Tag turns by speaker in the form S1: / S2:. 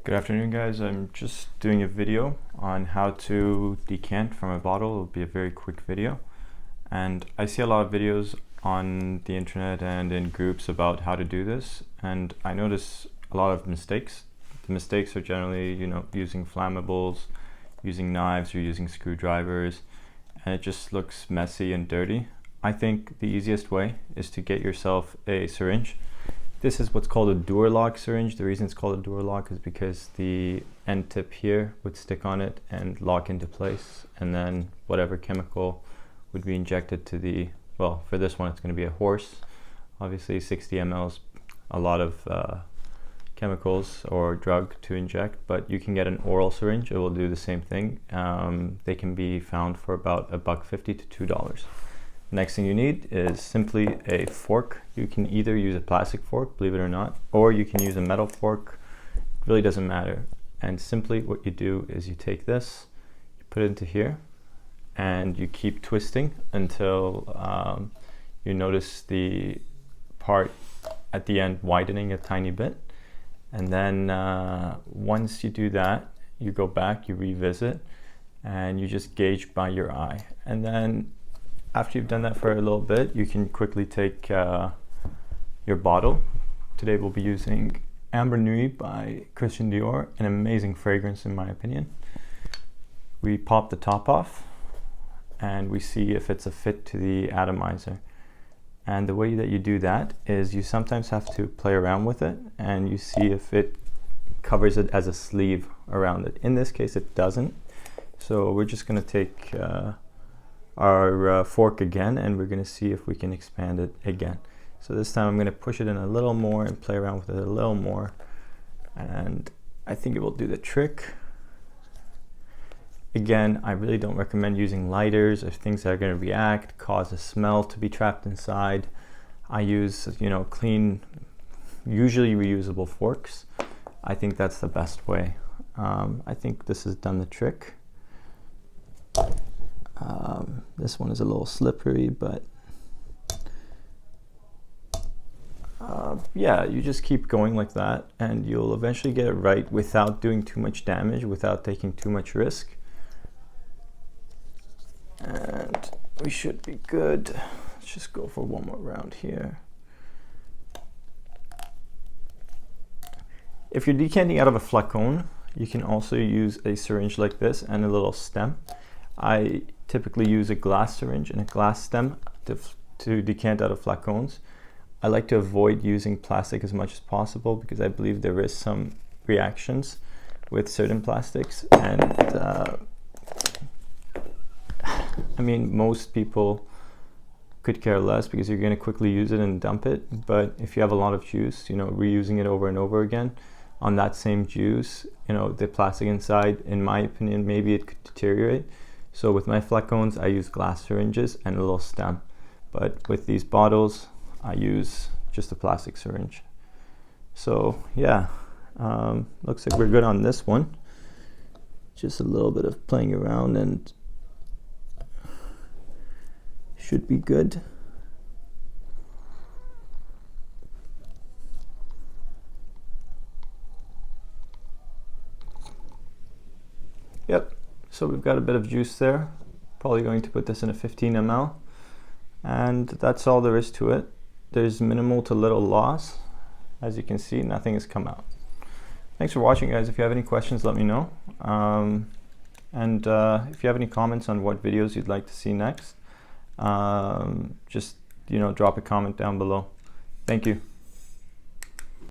S1: Good afternoon, guys. I'm just doing a video on how to decant from a bottle. It'll be a very quick video. And I see a lot of videos on the internet and in groups about how to do this. And I notice a lot of mistakes. The mistakes are generally, using flammables, using knives, or using screwdrivers. And it just looks messy and dirty. I think the easiest way is to get yourself a syringe. This is what's called a door lock syringe. The reason it's called a door lock is because the end tip here would stick on it and lock into place, and then whatever chemical would be injected to the, well, for this one it's going to be a horse. Obviously 60 ml is a lot of chemicals or drug to inject, but you can get an oral syringe. It will do the same thing. They can be found for about $1.50 to $2. Next thing you need is simply a fork. You can either use a plastic fork, believe it or not, or you can use a metal fork. It really doesn't matter. And simply what you do is you take this, you put it into here, and you keep twisting until you notice the part at the end widening a tiny bit. And then once you do that, you go back, you revisit, and you just gauge by your eye. And then after you've done that for a little bit, you can quickly take your bottle. Today we'll be using Amber Nuit by Christian Dior, an amazing fragrance in my opinion. We pop the top off and we see if it's a fit to the atomizer. And the way that you do that is you sometimes have to play around with it and you see if it covers it as a sleeve around it. In this case it doesn't. So we're just going to take our fork again, and we're going to see if we can expand it again. So this time I'm going to push it in a little more and play around with it a little more, and I think it will do the trick. Again, I really don't recommend using lighters or things that are going to react, cause a smell to be trapped inside. I use clean, usually reusable forks. I think that's the best way. I think this has done the trick. This one is a little slippery, but yeah, you just keep going like that and you'll eventually get it right without doing too much damage, without taking too much risk. And we should be good. Let's just go for one more round here. If you're decanting out of a flacon, you can also use a syringe like this and a little stem. I typically use a glass syringe and a glass stem to decant out of flacons. I like to avoid using plastic as much as possible because I believe there is some reactions with certain plastics, and I mean, most people could care less because you're going to quickly use it and dump it. But if you have a lot of juice, reusing it over and over again on that same juice, the plastic inside, in my opinion, maybe it could deteriorate. So with my flacons, I use glass syringes and a little stem. But with these bottles, I use just a plastic syringe. So yeah, looks like we're good on this one. Just a little bit of playing around and should be good. Yep. So we've got a bit of juice there. Probably going to put this in a 15 ml. And that's all there is to it. There's minimal to little loss. As you can see, nothing has come out. Thanks for watching, guys. If you have any questions, let me know. If you have any comments on what videos you'd like to see next, just drop a comment down below. Thank you.